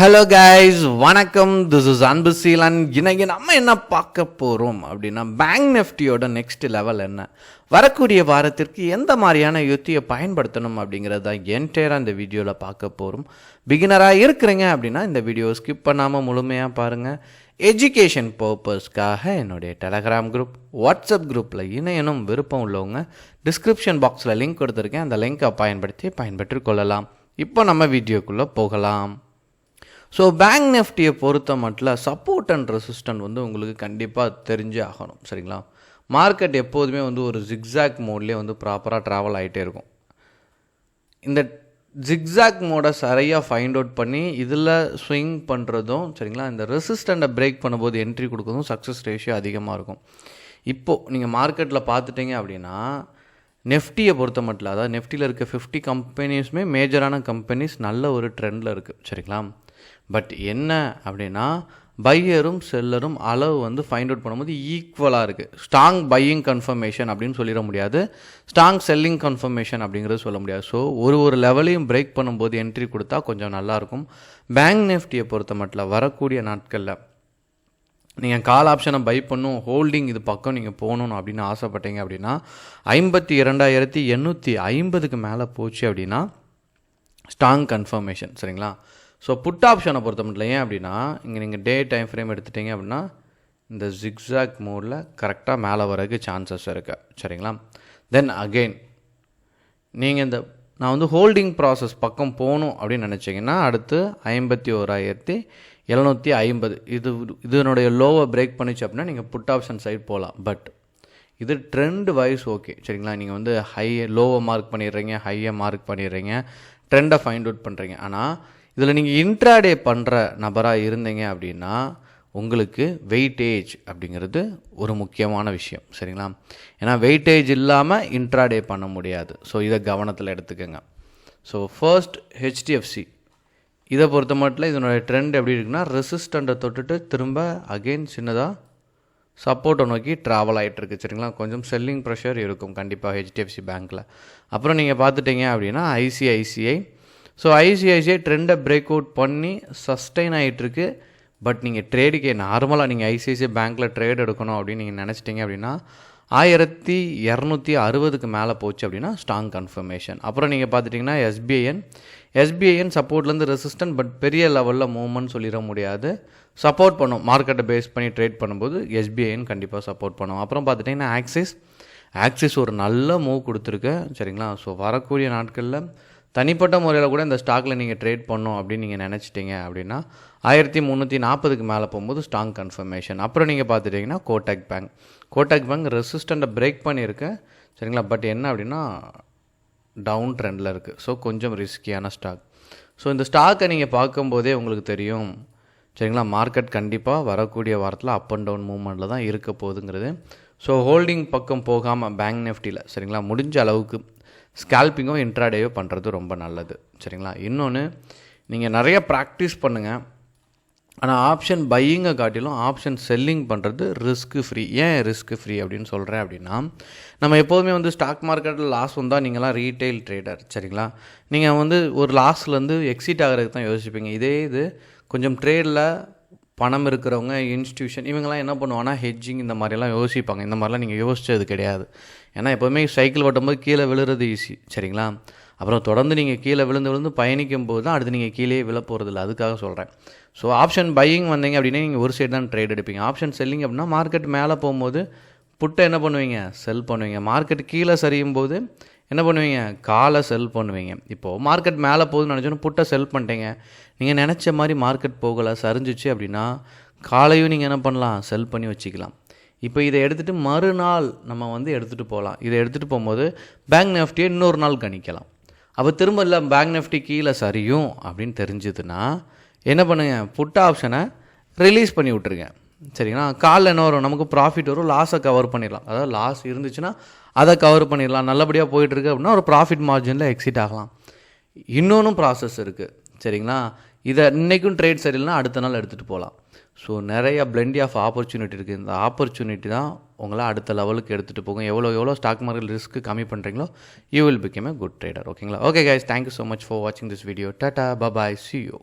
Hello guys, வணக்கம். This is Anbuseelan. இன்னைக்கு நம்ம என்ன பார்க்க போகிறோம் அப்படின்னா, பேங்க் நிஃப்டியோட நெக்ஸ்ட் லெவல் என்ன, வரக்கூடிய வாரத்திற்கு எந்த மாதிரியான யுத்தியை பயன்படுத்தணும் அப்படிங்கிறது தான் என்டையராக இந்த வீடியோவில் பார்க்க போகிறோம். பிகினராக இருக்கிறீங்க அப்படின்னா இந்த வீடியோ ஸ்கிப் பண்ணாமல் முழுமையாக பாருங்கள். எஜுகேஷன் பர்பஸ்க்காக என்னுடைய டெலகிராம் குரூப், வாட்ஸ்அப் குரூப்பில் இணையனும் விருப்பம் உள்ளவங்க டிஸ்கிரிப்ஷன் பாக்ஸில் லிங்க் கொடுத்துருக்கேன். அந்த லிங்கை பயன்பெற்று கொள்ளலாம். இப்போ நம்ம வீடியோக்குள்ளே போகலாம். ஸோ பேங்க் நிஃப்டியை பொறுத்த மட்டும் சப்போர்ட் அண்ட் ரெசிஸ்டன்ட் உங்களுக்கு கண்டிப்பாக தெரிஞ்சே ஆகணும். சரிங்களா? மார்க்கெட் எப்போதுமே ஒரு ஜிக்ஸாக் மோட்லேயே ப்ராப்பராக ட்ராவல் ஆகிட்டே இருக்கும். இந்த ஜிக்ஸாக் மோடை சரியாக ஃபைண்ட் அவுட் பண்ணி இதில் ஸ்விங் பண்ணுறதும் சரிங்களா, இந்த ரெசிஸ்டண்ட்டை பிரேக் பண்ணும்போது என்ட்ரி கொடுக்குறதும் சக்ஸஸ் ரேஷியோ அதிகமாக இருக்கும். இப்போது நீங்கள் மார்க்கெட்டில் பார்த்துட்டிங்க அப்படின்னா, நெஃப்டியை பொறுத்த மட்டும் அதாவது நெஃப்டியில் இருக்க 50 கம்பெனிஸுமே மேஜரான கம்பெனிஸ் நல்ல ஒரு ட்ரெண்டில் இருக்குது. சரிங்களா? பட் என்ன அப்படின்னா, பையரும் செல்லரும் அளவு ஃபைண்ட் அவுட் பண்ணும்போது ஈக்குவலாக இருக்குது. ஸ்ட்ராங் பையிங் கன்ஃபர்மேஷன் அப்படின்னு சொல்லிட முடியாது, ஸ்ட்ராங் செல்லிங் கன்ஃபர்மேஷன் அப்படிங்கிறது சொல்ல முடியாது. ஸோ ஒரு லெவலையும் பிரேக் பண்ணும்போது என்ட்ரி கொடுத்தா கொஞ்சம் நல்லாயிருக்கும். பேங்க் நிஃப்டியை பொறுத்த மட்டும் வரக்கூடிய நாட்களில் நீங்கள் கால் ஆப்ஷனை பை பண்ணும், ஹோல்டிங் இது பக்கம் நீங்கள் போகணும் அப்படின்னு ஆசைப்பட்டீங்க அப்படின்னா, 52,850க்கு மேலே போச்சு அப்படின்னா ஸ்ட்ராங் கன்ஃபர்மேஷன். சரிங்களா? ஸோ புட் ஆப்ஷனை பொறுத்த மட்டும் ஏன் அப்படின்னா, இங்கே நீங்கள் டே டைம் ஃப்ரேம் எடுத்துட்டிங்க அப்படின்னா இந்த ஜிக்ஸாக் மோடில் கரெக்டாக மேலே வரதுக்கு சான்சஸ் இருக்குது. சரிங்களா? தென் அகெயின் நீங்கள் நான் ஹோல்டிங் ப்ராசஸ் பக்கம் போகணும் அப்படின்னு நினச்சிங்கன்னா, அடுத்து 51,750 இதனுடைய லோவை பிரேக் பண்ணிச்சு அப்படின்னா நீங்கள் புட் ஆப்ஷன் சைட் போகலாம். பட் இது ட்ரெண்ட் வைஸ் ஓகே. சரிங்களா? நீங்கள் ஹை லோவை மார்க் பண்ணிடுறீங்க, ஹையை மார்க் பண்ணிடுறீங்க, ட்ரெண்டை ஃபைண்ட் அவுட் பண்ணுறீங்க. ஆனால் இதில் நீங்கள் இன்ட்ராடே பண்ணுற நபராக இருந்தீங்க அப்படின்னா உங்களுக்கு வெயிட்டேஜ் அப்படிங்கிறது ஒரு முக்கியமான விஷயம். சரிங்களா? ஏன்னா வெயிட்டேஜ் இல்லாமல் இன்ட்ராடே பண்ண முடியாது. ஸோ இதை கவனத்தில் எடுத்துக்கோங்க. ஸோ ஃபர்ஸ்ட் ஹெச்டிஎஃப்சி இதை பொறுத்த மட்டும் இதனுடைய ட்ரெண்ட் எப்படி இருக்குன்னா, ரெசிஸ்டண்ட்டை தொட்டுட்டு திரும்ப அகெயின் சின்னதாக சப்போர்ட்டை நோக்கி ட்ராவல் ஆகிட்டுருக்கு. சரிங்களா? கொஞ்சம் செல்லிங் ப்ரெஷர் இருக்கும் கண்டிப்பாக ஹெச்டிஎஃப்சி பேங்க்கில். அப்புறம் நீங்கள் பார்த்துட்டிங்க அப்படின்னா ஐசிஐசிஐ. ஸோ ஐசிஐசிஐ ட்ரெண்டை பிரேக் அவுட் பண்ணி சஸ்டெயின் ஆகிட்டுருக்கு. பட் நீங்கள் ட்ரேடுக்கு நார்மலாக நீங்கள் ஐசிஐசிஐ பேங்க்கில் ட்ரேட் எடுக்கணும் அப்படின்னு நீங்கள் நினச்சிட்டிங்க அப்படின்னா 1260க்கு மேலே போச்சு அப்படின்னா ஸ்ட்ராங் கன்ஃபர்மேஷன். அப்புறம் நீங்கள் பார்த்துட்டிங்கன்னா எஸ்பிஐஎன் சப்போர்ட்லேருந்து ரெசிஸ்டன்ட், பட் பெரிய லெவலில் மூவ்மெண்ட் சொல்லிட முடியாது. சப்போர்ட் பண்ணும் மார்க்கெட்டை பேஸ் பண்ணி ட்ரேட் பண்ணும்போது எஸ்பிஐஎன் கண்டிப்பாக சப்போர்ட் பண்ணும். அப்புறம் பார்த்துட்டிங்கன்னா ஆக்சிஸ் ஒரு நல்ல மூவ் கொடுத்துருக்கு. சரிங்களா? ஸோ வரக்கூடிய நாட்களில் தனிப்பட்ட முறையில் கூட இந்த ஸ்டாக்கில் நீங்கள் ட்ரேட் பண்ணோம் அப்படின்னு நீங்கள் நினச்சிட்டிங்க அப்படின்னா 1340க்கு மேலே போகும்போது ஸ்ட்ராங் கன்ஃபர்மேஷன். அப்புறம் நீங்கள் பார்த்துட்டிங்கன்னா கோட்டக் பேங்க் ரெசிஸ்டண்ட்டை பிரேக் பண்ணியிருக்கு. சரிங்களா? பட் என்ன அப்படின்னா டவுன் ட்ரெண்டில் இருக்குது. ஸோ கொஞ்சம் ரிஸ்கியான ஸ்டாக். ஸோ இந்த ஸ்டாக்கை நீங்கள் பார்க்கும்போதே உங்களுக்கு தெரியும். சரிங்களா? மார்க்கெட் கண்டிப்பாக வரக்கூடிய வாரத்தில் அப் அண்ட் டவுன் மூவ்மெண்ட்டில் தான் இருக்க போகுதுங்கிறது. ஸோ ஹோல்டிங் பக்கம் போகாமல் பேங்க் நிஃப்டியில் சரிங்களா முடிஞ்ச அளவுக்கு ஸ்கேல்பிங்கோ இன்ட்ராடேயோ பண்ணுறது ரொம்ப நல்லது. சரிங்களா? இன்னொன்று, நீங்கள் நிறைய ப்ராக்டிஸ் பண்ணுங்கள். ஆனால் ஆப்ஷன் பையிங்கை காட்டிலும் ஆப்ஷன் செல்லிங் பண்ணுறது ரிஸ்க்கு ஃப்ரீ. ஏன் ரிஸ்க்கு ஃப்ரீ அப்படின்னு சொல்கிறேன் அப்படின்னா, நம்ம எப்போதுமே ஸ்டாக் மார்க்கெட்டில் லாஸ் வந்தால் நீங்களாம் ரீட்டைல் ட்ரேடர். சரிங்களா? நீங்கள் ஒரு லாஸ்லேருந்து எக்ஸிட் ஆகிறதுக்கு தான் யோசிப்பீங்க. இது கொஞ்சம் ட்ரேடில் பணம் இருக்கிறவங்க, இன்ஸ்டியூஷன், இவங்கெல்லாம் என்ன பண்ணுவாங்கன்னா ஹெட்ஜிங் இந்த மாதிரிலாம் யோசிப்பாங்க. இந்த மாதிரிலாம் நீங்கள் யோசித்தது கிடையாது. ஏன்னா எப்போவுமே சைக்கிள் ஓட்டும்போது கீழே விழுறது ஈஸி. சரிங்களா? அப்புறம் தொடர்ந்து நீங்கள் கீழே விழுந்து பயணிக்கும் போது தான் அடுத்து நீங்கள் கீழே விழ போகிறதில்ல. அதுக்காக சொல்கிறேன். ஸோ ஆப்ஷன் பையிங் வந்தீங்க அப்படின்னா நீங்கள் ஒரு சைடு தான் ட்ரேட் எடுப்பீங்க. ஆப்ஷன் செல்லிங் அப்படின்னா மார்க்கெட் மேலே போகும்போது புட்டை என்ன பண்ணுவீங்க, செல் பண்ணுவீங்க. மார்க்கெட் கீழே சரியும் போது என்ன பண்ணுவீங்க, காலை செல் பண்ணுவீங்க. இப்போது மார்க்கெட் மேலே போகுதுன்னு நினச்சோன்னா புட்டை செல் பண்ணிட்டீங்க. நீங்கள் நினச்ச மாதிரி மார்க்கெட் போகலை, சரிஞ்சிச்சு அப்படின்னா காலையும் நீங்கள் என்ன பண்ணலாம், செல் பண்ணி வச்சுக்கலாம். இப்போ இதை எடுத்துகிட்டு மறுநாள் நம்ம எடுத்துகிட்டு போகலாம். இதை எடுத்துகிட்டு போகும்போது பேங்க் நிஃப்டியை இன்னொரு நாள் கணிக்கலாம். அப்போ திரும்ப இல்லை பேங்க் நிஃப்டி கீழே சரியும் அப்படின்னு தெரிஞ்சுதுன்னா என்ன பண்ணுங்கள், புட் ஆப்ஷனை ரிலீஸ் பண்ணி விட்ருங்க. சரிங்களா? காலில் என்ன வரும், நமக்கு ப்ராஃபிட் வரும், லாஸை கவர் பண்ணிடலாம். அதாவது லாஸ் இருந்துச்சுன்னா அதை கவர் பண்ணிடலாம். நல்லபடியாக போயிட்டுருக்கு அப்படின்னா ஒரு ப்ராஃபிட் மார்ஜினில் எக்ஸிட் ஆகலாம். இன்னொன்றும் ப்ராசஸ் இருக்குது. சரிங்களா? இதை இன்றைக்கும் ட்ரேட் சரியில்லைனா அடுத்த நாள் எடுத்துகிட்டு போகலாம். ஸோ நிறைய பிளெண்டி ஆஃப் ஆப்பர்ச்சுனிட்டி இருக்குது. இந்த ஆப்பர்ச்சுனிட்டி தான் உங்களை அடுத்த லெவலுக்கு எடுத்துகிட்டு போகும். எவ்வளோ ஸ்டாக் மார்க்கெட் ரிஸ்க்கு கம்மி பண்ணுறீங்களோ you will become a good trader. ஓகேங்களா? Okay guys, thank you so much for வாட்சிங் திஸ் வீடியோ. டாடா, பாய், see you.